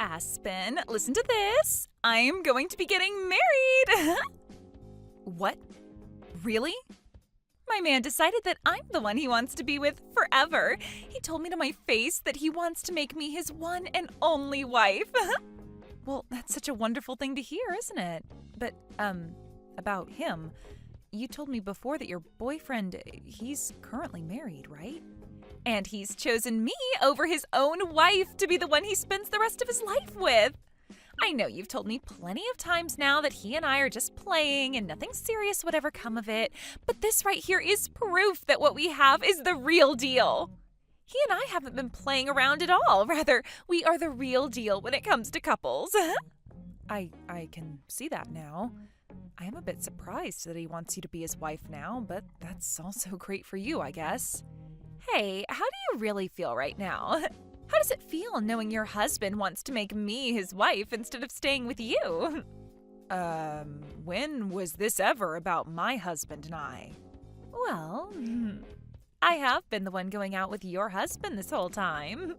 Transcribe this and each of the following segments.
Aspen, listen to this. I'm going to be getting married. What? Really? My man decided that I'm the one he wants to be with forever. He told me to my face that he wants to make me his one and only wife. Well, that's such a wonderful thing to hear, isn't it? But, about him, you told me before that your boyfriend, he's currently married, right? And he's chosen me over his own wife to be the one he spends the rest of his life with. I know you've told me plenty of times now that he and I are just playing and nothing serious would ever come of it, but this right here is proof that what we have is the real deal. He and I haven't been playing around at all. Rather, we are the real deal when it comes to couples. I can see that now. I am a bit surprised that he wants you to be his wife now, but that's also great for you, I guess. Hey, how do you really feel right now? How does it feel knowing your husband wants to make me his wife instead of staying with you? When was this ever about my husband and I? Well, I have been the one going out with your husband this whole time.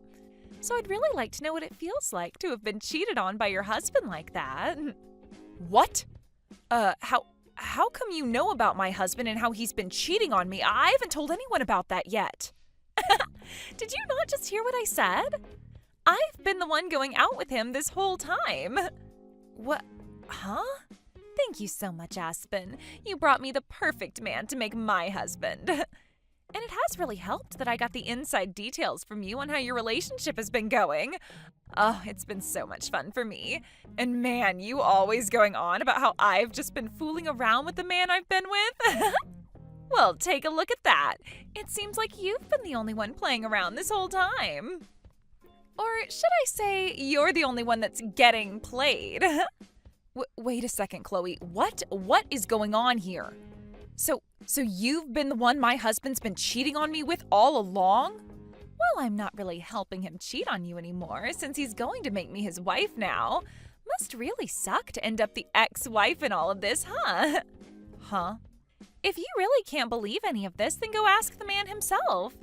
So I'd really like to know what it feels like to have been cheated on by your husband like that. What? How come you know about my husband and how he's been cheating on me? I haven't told anyone about that yet. Did you not just hear what I said? I've been the one going out with him this whole time. What? Huh? Thank you so much, Aspen. You brought me the perfect man to make my husband. And it has really helped that I got the inside details from you on how your relationship has been going. Oh, it's been so much fun for me. And man, you always going on about how I've just been fooling around with the man I've been with. Well, take a look at that. It seems like you've been the only one playing around this whole time. Or should I say you're the only one that's getting played? Wait a second, Chloe. What is going on here? So you've been the one my husband's been cheating on me with all along? Well, I'm not really helping him cheat on you anymore since he's going to make me his wife now. Must really suck to end up the ex-wife in all of this, huh? Huh? If you really can't believe any of this, then go ask the man himself.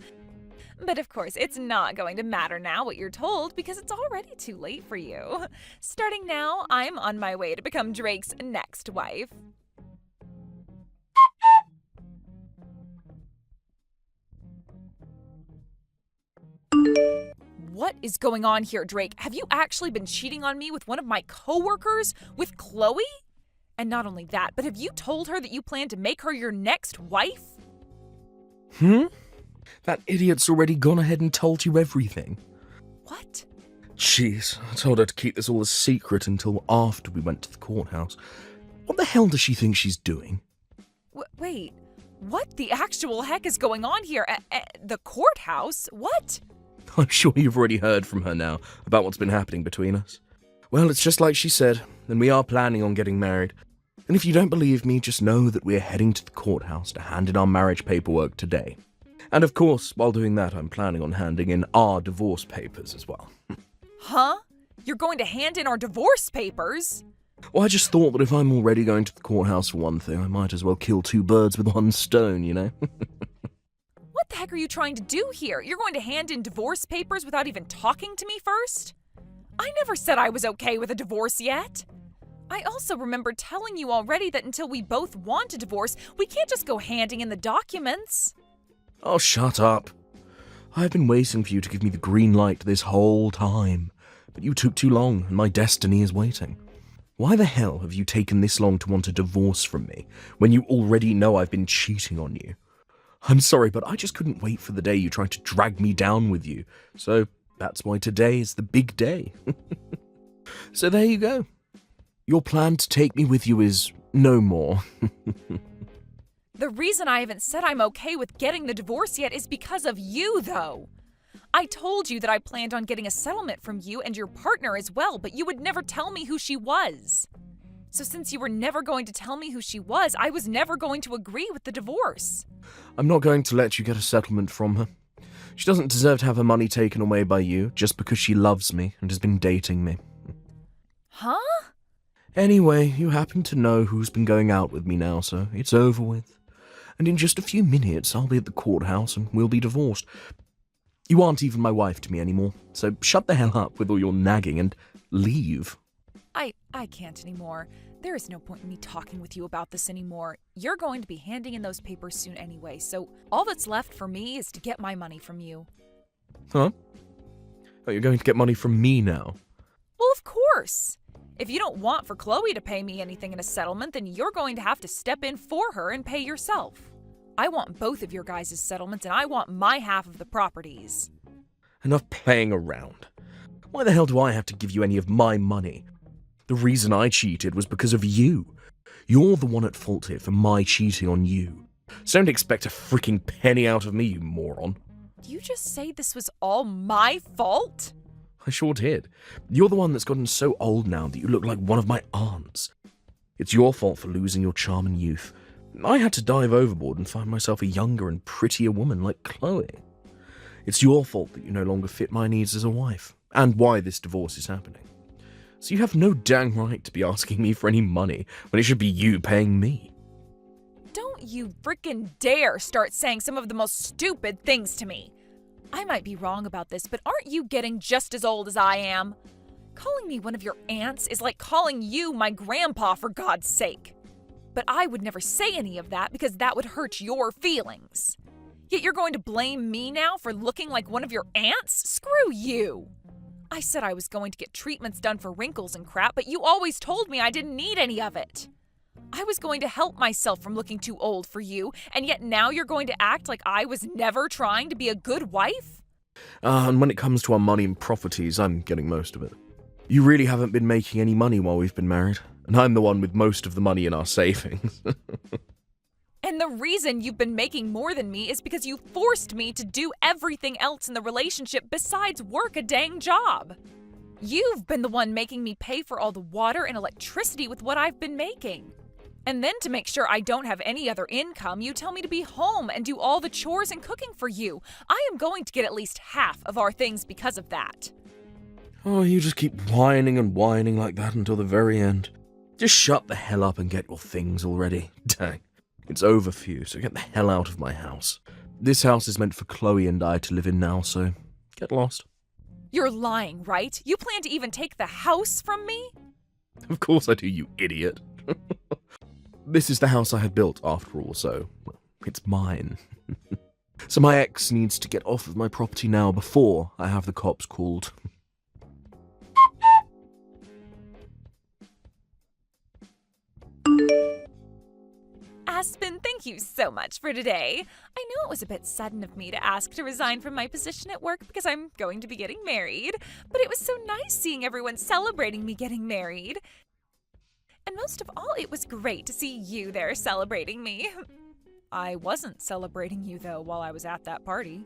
But of course, it's not going to matter now what you're told because it's already too late for you. Starting now, I'm on my way to become Drake's next wife. What is going on here, Drake? Have you actually been cheating on me with one of my coworkers, with Chloe? And not only that, but have you told her that you plan to make her your next wife? That idiot's already gone ahead and told you everything. What? Jeez, I told her to keep this all a secret until after we went to the courthouse. What the hell does she think she's doing? Wait, what the actual heck is going on here? The courthouse? What? I'm sure you've already heard from her now about what's been happening between us. Well, it's just like she said, and we are planning on getting married. And if you don't believe me, just know that we're heading to the courthouse to hand in our marriage paperwork today. And of course, while doing that, I'm planning on handing in our divorce papers as well. Huh? You're going to hand in our divorce papers? Well, I just thought that if I'm already going to the courthouse for one thing, I might as well kill two birds with one stone, you know? What the heck are you trying to do here? You're going to hand in divorce papers without even talking to me first? I never said I was okay with a divorce yet. I also remember telling you already that until we both want a divorce, we can't just go handing in the documents. Oh, shut up. I've been waiting for you to give me the green light this whole time, but you took too long and my destiny is waiting. Why the hell have you taken this long to want a divorce from me when you already know I've been cheating on you? I'm sorry, but I just couldn't wait for the day you tried to drag me down with you, so that's why today is the big day. So there you go. Your plan to take me with you is no more. The reason I haven't said I'm okay with getting the divorce yet is because of you, though. I told you that I planned on getting a settlement from you and your partner as well, but you would never tell me who she was. So since you were never going to tell me who she was, I was never going to agree with the divorce. I'm not going to let you get a settlement from her. She doesn't deserve to have her money taken away by you just because she loves me and has been dating me. Huh? Anyway, you happen to know who's been going out with me now, so it's over with. And in just a few minutes, I'll be at the courthouse and we'll be divorced. You aren't even my wife to me anymore, so shut the hell up with all your nagging and leave. I can't anymore. There is no point in me talking with you about this anymore. You're going to be handing in those papers soon anyway, so all that's left for me is to get my money from you. Huh? Oh, you're going to get money from me now? Well, of course. If you don't want for Chloe to pay me anything in a settlement, then you're going to have to step in for her and pay yourself. I want both of your guys' settlements, and I want my half of the properties. Enough playing around. Why the hell do I have to give you any of my money? The reason I cheated was because of you. You're the one at fault here for my cheating on you. So don't expect a freaking penny out of me, you moron. Did you just say this was all my fault? I sure did. You're the one that's gotten so old now that you look like one of my aunts. It's your fault for losing your charm and youth. I had to dive overboard and find myself a younger and prettier woman like Chloe. It's your fault that you no longer fit my needs as a wife, and why this divorce is happening. So you have no dang right to be asking me for any money when it should be you paying me. Don't you frickin' dare start saying some of the most stupid things to me. I might be wrong about this, but aren't you getting just as old as I am? Calling me one of your aunts is like calling you my grandpa, for God's sake. But I would never say any of that because that would hurt your feelings. Yet you're going to blame me now for looking like one of your aunts? Screw you! I said I was going to get treatments done for wrinkles and crap, but you always told me I didn't need any of it. I was going to help myself from looking too old for you, and yet now you're going to act like I was never trying to be a good wife? And when it comes to our money and properties, I'm getting most of it. You really haven't been making any money while we've been married, and I'm the one with most of the money in our savings. And the reason you've been making more than me is because you forced me to do everything else in the relationship besides work a dang job. You've been the one making me pay for all the water and electricity with what I've been making. And then to make sure I don't have any other income, you tell me to be home and do all the chores and cooking for you. I am going to get at least half of our things because of that. Oh, you just keep whining and whining like that until the very end. Just shut the hell up and get your things already. Dang. It's over for you, so get the hell out of my house. This house is meant for Chloe and I to live in now, so get lost. You're lying, right? You plan to even take the house from me? Of course I do, you idiot. This is the house I had built, after all, so well, it's mine. So my ex needs to get off of my property now before I have the cops called. Aspen, thank you so much for today. I know it was a bit sudden of me to ask to resign from my position at work because I'm going to be getting married, but it was so nice seeing everyone celebrating me getting married. And most of all, it was great to see you there celebrating me. I wasn't celebrating you, though, while I was at that party.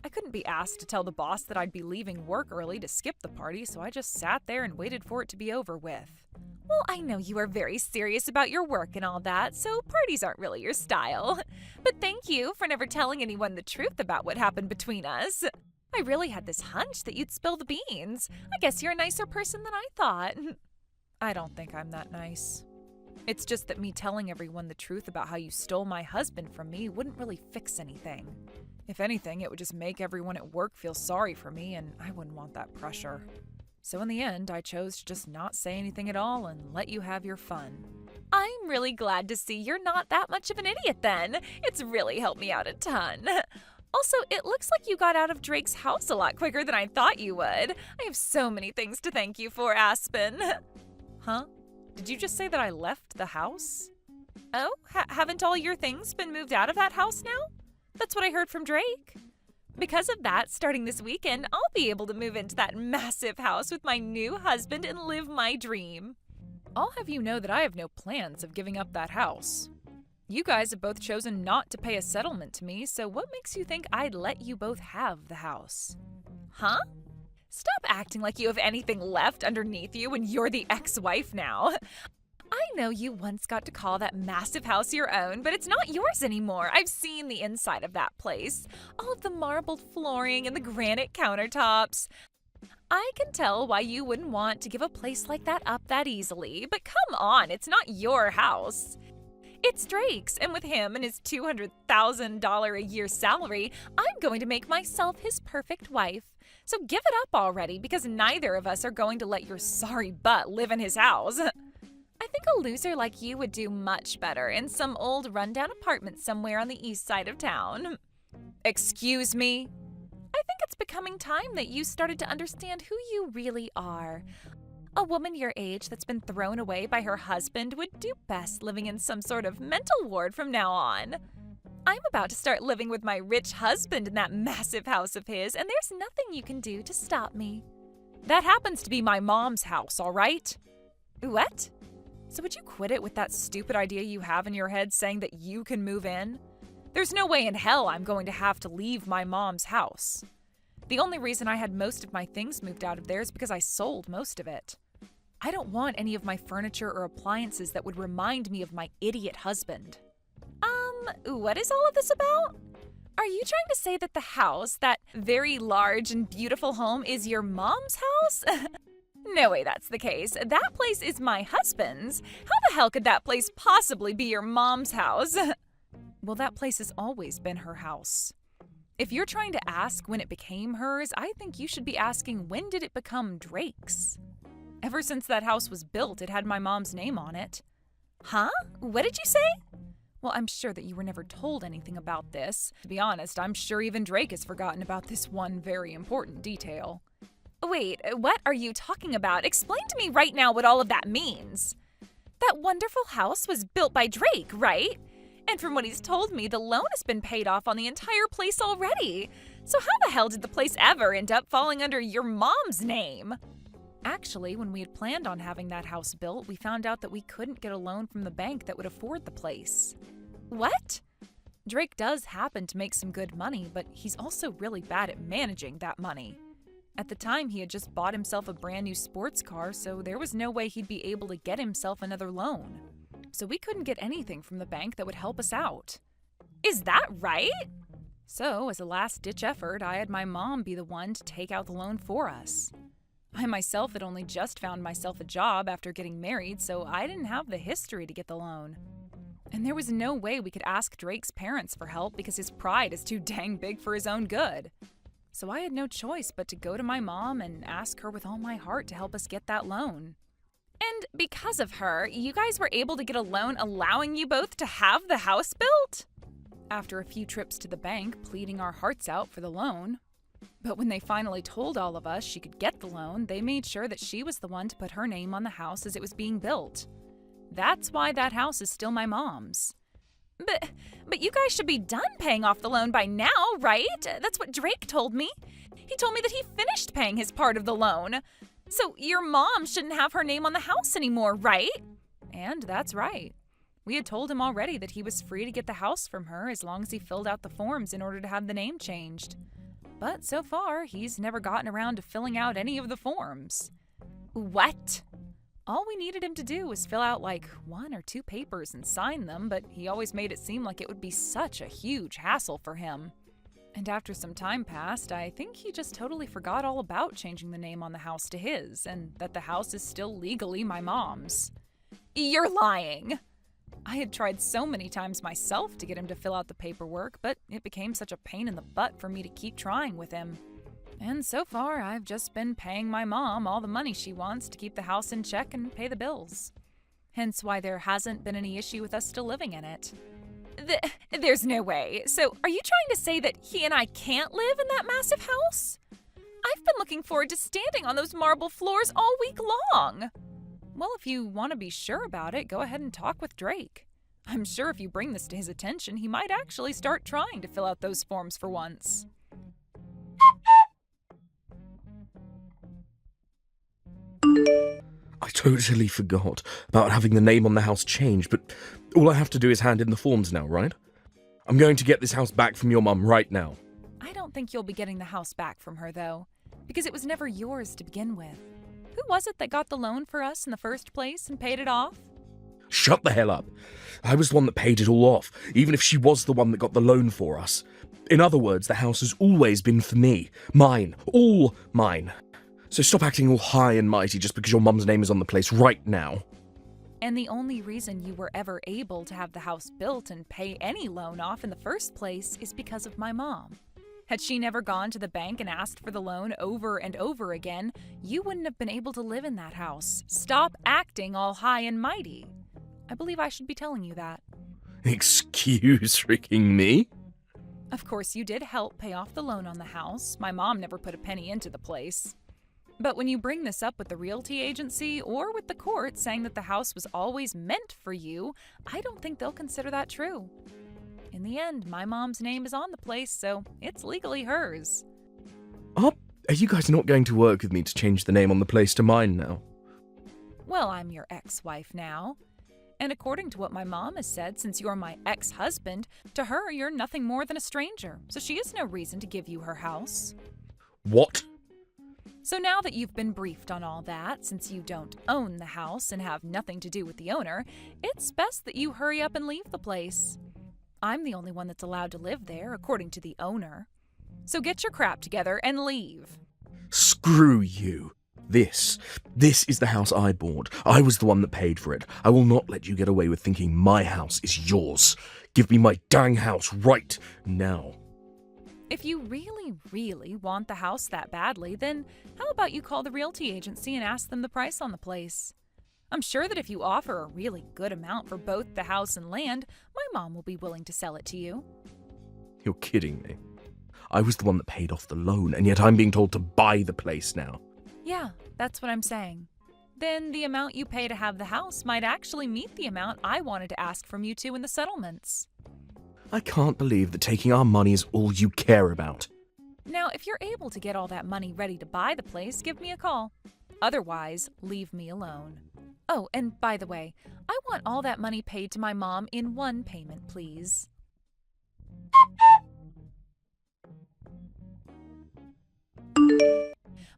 I couldn't be asked to tell the boss that I'd be leaving work early to skip the party, so I just sat there and waited for it to be over with. Well, I know you are very serious about your work and all that, so parties aren't really your style. But thank you for never telling anyone the truth about what happened between us. I really had this hunch that you'd spill the beans. I guess you're a nicer person than I thought. I don't think I'm that nice. It's just that me telling everyone the truth about how you stole my husband from me wouldn't really fix anything. If anything, it would just make everyone at work feel sorry for me, and I wouldn't want that pressure. So in the end, I chose to just not say anything at all and let you have your fun. I'm really glad to see you're not that much of an idiot then. It's really helped me out a ton. Also, it looks like you got out of Drake's house a lot quicker than I thought you would. I have so many things to thank you for, Aspen. Huh? Did you just say that I left the house? Oh, haven't all your things been moved out of that house now? That's what I heard from Drake. Because of that, starting this weekend, I'll be able to move into that massive house with my new husband and live my dream. I'll have you know that I have no plans of giving up that house. You guys have both chosen not to pay a settlement to me, so what makes you think I'd let you both have the house? Huh? Stop acting like you have anything left underneath you when you're the ex-wife now. I know you once got to call that massive house your own, but it's not yours anymore. I've seen the inside of that place. All of the marbled flooring and the granite countertops. I can tell why you wouldn't want to give a place like that up that easily, but come on, it's not your house. It's Drake's, and with him and his $200,000 a year salary, I'm going to make myself his perfect wife. So give it up already, because neither of us are going to let your sorry butt live in his house. I think a loser like you would do much better in some old rundown apartment somewhere on the east side of town. Excuse me? I think it's becoming time that you started to understand who you really are. A woman your age that's been thrown away by her husband would do best living in some sort of mental ward from now on. I'm about to start living with my rich husband in that massive house of his, and there's nothing you can do to stop me. That happens to be my mom's house, all right? What? So would you quit it with that stupid idea you have in your head saying that you can move in? There's no way in hell I'm going to have to leave my mom's house. The only reason I had most of my things moved out of there is because I sold most of it. I don't want any of my furniture or appliances that would remind me of my idiot husband. What is all of this about? Are you trying to say that the house, that very large and beautiful home, is your mom's house? No way that's the case. That place is my husband's. How the hell could that place possibly be your mom's house? Well, that place has always been her house. If you're trying to ask when it became hers, I think you should be asking when did it become Drake's? Ever since that house was built, it had my mom's name on it. Huh? What did you say? Well, I'm sure that you were never told anything about this. To be honest, I'm sure even Drake has forgotten about this one very important detail. Wait, what are you talking about? Explain to me right now what all of that means. That wonderful house was built by Drake, right? And from what he's told me, the loan has been paid off on the entire place already. So how the hell did the place ever end up falling under your mom's name? Actually, when we had planned on having that house built, we found out that we couldn't get a loan from the bank that would afford the place. What? Drake does happen to make some good money, but he's also really bad at managing that money. At the time, he had just bought himself a brand new sports car, so there was no way he'd be able to get himself another loan. So we couldn't get anything from the bank that would help us out. Is that right? So, as a last-ditch effort, I had my mom be the one to take out the loan for us. I myself had only just found myself a job after getting married, so I didn't have the history to get the loan. And there was no way we could ask Drake's parents for help because his pride is too dang big for his own good. So I had no choice but to go to my mom and ask her with all my heart to help us get that loan. And because of her, you guys were able to get a loan allowing you both to have the house built? After a few trips to the bank, pleading our hearts out for the loan. But when they finally told all of us she could get the loan, they made sure that she was the one to put her name on the house as it was being built. That's why that house is still my mom's. But you guys should be done paying off the loan by now, right? That's what Drake told me. He told me that he finished paying his part of the loan. So your mom shouldn't have her name on the house anymore, right? And that's right. We had told him already that he was free to get the house from her as long as he filled out the forms in order to have the name changed. But so far, he's never gotten around to filling out any of the forms. What? All we needed him to do was fill out like 1 or 2 papers and sign them, but he always made it seem like it would be such a huge hassle for him. And after some time passed, I think he just totally forgot all about changing the name on the house to his, and that the house is still legally my mom's. You're lying! I had tried so many times myself to get him to fill out the paperwork, but it became such a pain in the butt for me to keep trying with him. And so far, I've just been paying my mom all the money she wants to keep the house in check and pay the bills. Hence why there hasn't been any issue with us still living in it. There's no way. So, are you trying to say that he and I can't live in that massive house? I've been looking forward to standing on those marble floors all week long. Well, if you want to be sure about it, go ahead and talk with Drake. I'm sure if you bring this to his attention, he might actually start trying to fill out those forms for once. I totally forgot about having the name on the house changed, but all I have to do is hand in the forms now, right? I'm going to get this house back from your mum right now. I don't think you'll be getting the house back from her, though, because it was never yours to begin with. Who was it that got the loan for us in the first place and paid it off? Shut the hell up. I was the one that paid it all off, even if she was the one that got the loan for us. In other words, the house has always been for me. Mine. All mine. So stop acting all high and mighty just because your mum's name is on the place right now. And the only reason you were ever able to have the house built and pay any loan off in the first place is because of my mom. Had she never gone to the bank and asked for the loan over and over again, you wouldn't have been able to live in that house. Stop acting all high and mighty. I believe I should be telling you that. Excuse-freaking me? Of course, you did help pay off the loan on the house. My mom never put a penny into the place. But when you bring this up with the realty agency or with the court saying that the house was always meant for you, I don't think they'll consider that true. In the end, my mom's name is on the place, so it's legally hers. Are you guys not going to work with me to change the name on the place to mine now? Well, I'm your ex-wife now. And according to what my mom has said, since you're my ex-husband, to her you're nothing more than a stranger, so she has no reason to give you her house. What? So now that you've been briefed on all that, since you don't own the house and have nothing to do with the owner, it's best that you hurry up and leave the place. I'm the only one that's allowed to live there, according to the owner. So get your crap together and leave. Screw you. This is the house I bought. I was the one that paid for it. I will not let you get away with thinking my house is yours. Give me my dang house right now. If you really, really want the house that badly, then how about you call the realty agency and ask them the price on the place? I'm sure that if you offer a really good amount for both the house and land, my mom will be willing to sell it to you. You're kidding me. I was the one that paid off the loan, and yet I'm being told to buy the place now. Yeah, that's what I'm saying. Then the amount you pay to have the house might actually meet the amount I wanted to ask from you two in the settlements. I can't believe that taking our money is all you care about. Now, if you're able to get all that money ready to buy the place, give me a call. Otherwise, leave me alone. Oh, and by the way, I want all that money paid to my mom in one payment, please.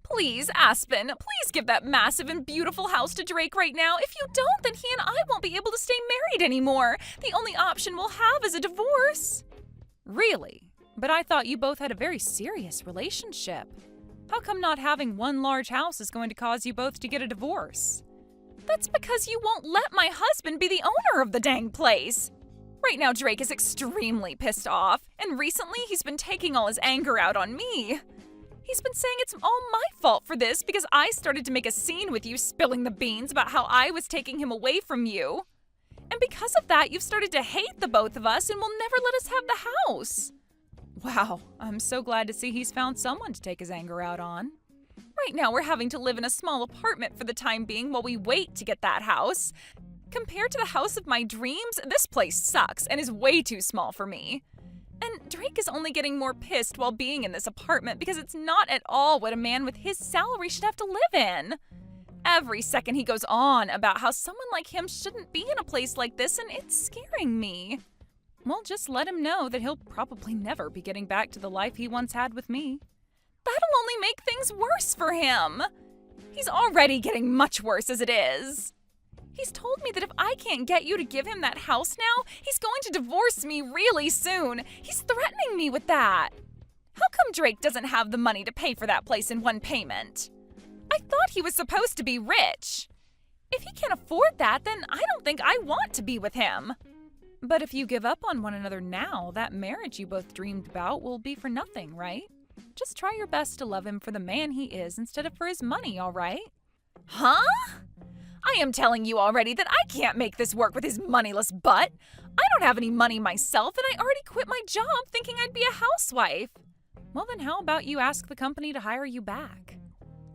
Please, Aspen, please give that massive and beautiful house to Drake right now. If you don't, then he and I won't be able to stay married anymore. The only option we'll have is a divorce. Really? But I thought you both had a very serious relationship. How come not having one large house is going to cause you both to get a divorce? That's because you won't let my husband be the owner of the dang place. Right now, Drake is extremely pissed off, and recently he's been taking all his anger out on me. He's been saying it's all my fault for this because I started to make a scene with you spilling the beans about how I was taking him away from you. And because of that, you've started to hate the both of us and will never let us have the house. Wow, I'm so glad to see he's found someone to take his anger out on. Right now, we're having to live in a small apartment for the time being while we wait to get that house. Compared to the house of my dreams, this place sucks and is way too small for me. And Drake is only getting more pissed while being in this apartment because it's not at all what a man with his salary should have to live in. Every second he goes on about how someone like him shouldn't be in a place like this, and it's scaring me. Well, just let him know that he'll probably never be getting back to the life he once had with me. That'll only make things worse for him. He's already getting much worse as it is. He's told me that if I can't get you to give him that house now, he's going to divorce me really soon. He's threatening me with that. How come Drake doesn't have the money to pay for that place in one payment? I thought he was supposed to be rich. If he can't afford that, then I don't think I want to be with him. But if you give up on one another now, that marriage you both dreamed about will be for nothing, right? Just try your best to love him for the man he is instead of for his money, all right? Huh? I am telling you already that I can't make this work with his moneyless butt. I don't have any money myself, and I already quit my job thinking I'd be a housewife. Well, then how about you ask the company to hire you back?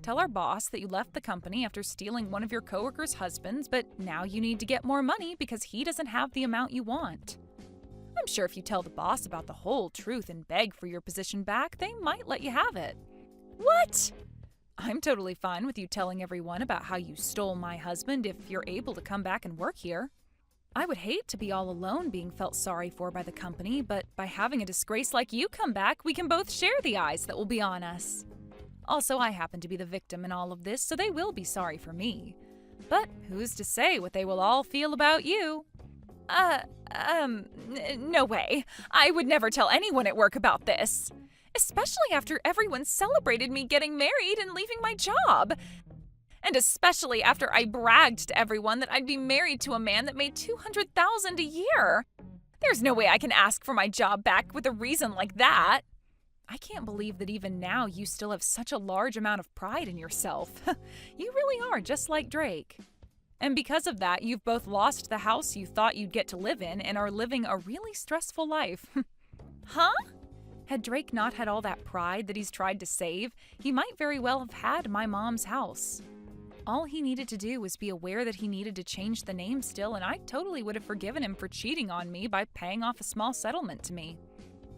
Tell our boss that you left the company after stealing one of your coworkers' husbands, but now you need to get more money because he doesn't have the amount you want. I'm sure if you tell the boss about the whole truth and beg for your position back, they might let you have it. What? I'm totally fine with you telling everyone about how you stole my husband if you're able to come back and work here. I would hate to be all alone being felt sorry for by the company, but by having a disgrace like you come back, we can both share the eyes that will be on us. Also, I happen to be the victim in all of this, so they will be sorry for me. But who's to say what they will all feel about you? No way. I would never tell anyone at work about this. Especially after everyone celebrated me getting married and leaving my job. And especially after I bragged to everyone that I'd be married to a man that made $200,000 a year. There's no way I can ask for my job back with a reason like that. I can't believe that even now you still have such a large amount of pride in yourself. You really are just like Drake. And because of that, you've both lost the house you thought you'd get to live in and are living a really stressful life. Huh? Had Drake not had all that pride that he's tried to save, he might very well have had my mom's house. All he needed to do was be aware that he needed to change the name still, and I totally would have forgiven him for cheating on me by paying off a small settlement to me.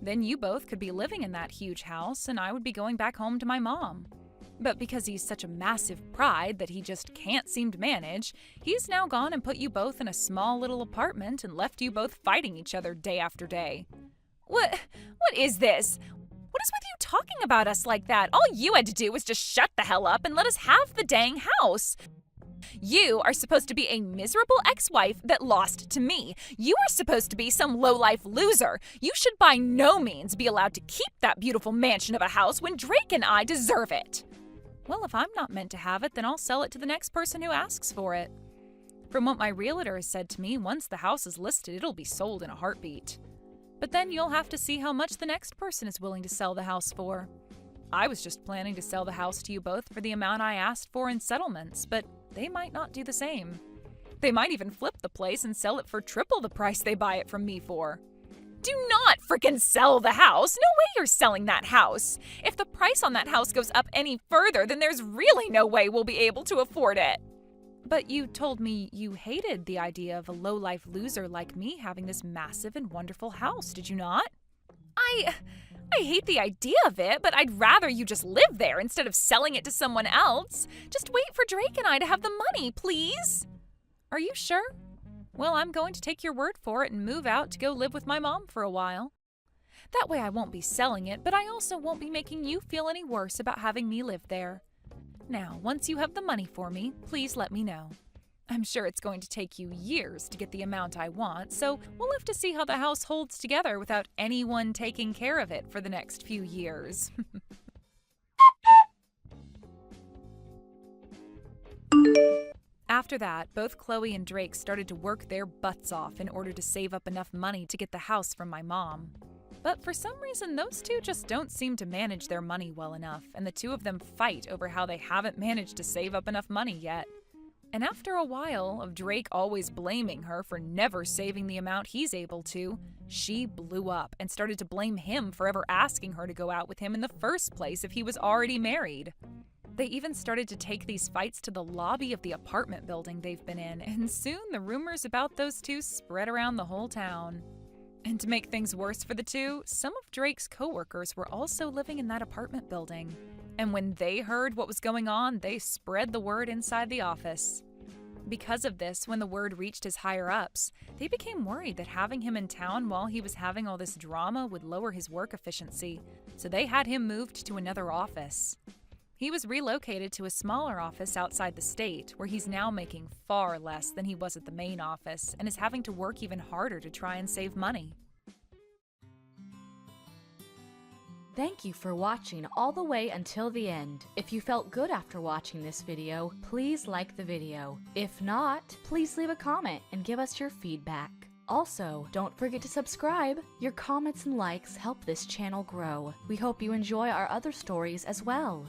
Then you both could be living in that huge house, and I would be going back home to my mom. But because he's such a massive pride that he just can't seem to manage, he's now gone and put you both in a small little apartment and left you both fighting each other day after day. What is this? What is with you talking about us like that? All you had to do was just shut the hell up and let us have the dang house. You are supposed to be a miserable ex-wife that lost to me. You are supposed to be some low-life loser. You should by no means be allowed to keep that beautiful mansion of a house when Drake and I deserve it. Well, if I'm not meant to have it, then I'll sell it to the next person who asks for it. From what my realtor has said to me, once the house is listed, it'll be sold in a heartbeat. But then you'll have to see how much the next person is willing to sell the house for. I was just planning to sell the house to you both for the amount I asked for in settlements, but they might not do the same. They might even flip the place and sell it for triple the price they buy it from me for. Do not frickin' sell the house! No way you're selling that house! If the price on that house goes up any further, then there's really no way we'll be able to afford it. But you told me you hated the idea of a low-life loser like me having this massive and wonderful house, did you not? I hate the idea of it, but I'd rather you just live there instead of selling it to someone else. Just wait for Drake and I to have the money, please. Are you sure? Well, I'm going to take your word for it and move out to go live with my mom for a while. That way I won't be selling it, but I also won't be making you feel any worse about having me live there. Now, once you have the money for me, please let me know. I'm sure it's going to take you years to get the amount I want, so we'll have to see how the house holds together without anyone taking care of it for the next few years. After that, both Chloe and Drake started to work their butts off in order to save up enough money to get the house from my mom. But for some reason, those two just don't seem to manage their money well enough, and the two of them fight over how they haven't managed to save up enough money yet. And after a while of Drake always blaming her for never saving the amount he's able to, she blew up and started to blame him for ever asking her to go out with him in the first place if he was already married. They even started to take these fights to the lobby of the apartment building they've been in, and soon the rumors about those two spread around the whole town. And to make things worse for the two, some of Drake's coworkers were also living in that apartment building. And when they heard what was going on, they spread the word inside the office. Because of this, when the word reached his higher-ups, they became worried that having him in town while he was having all this drama would lower his work efficiency, so they had him moved to another office. He was relocated to a smaller office outside the state, where he's now making far less than he was at the main office and is having to work even harder to try and save money. Thank you for watching all the way until the end. If you felt good after watching this video, please like the video. If not, please leave a comment and give us your feedback. Also, don't forget to subscribe. Your comments and likes help this channel grow. We hope you enjoy our other stories as well.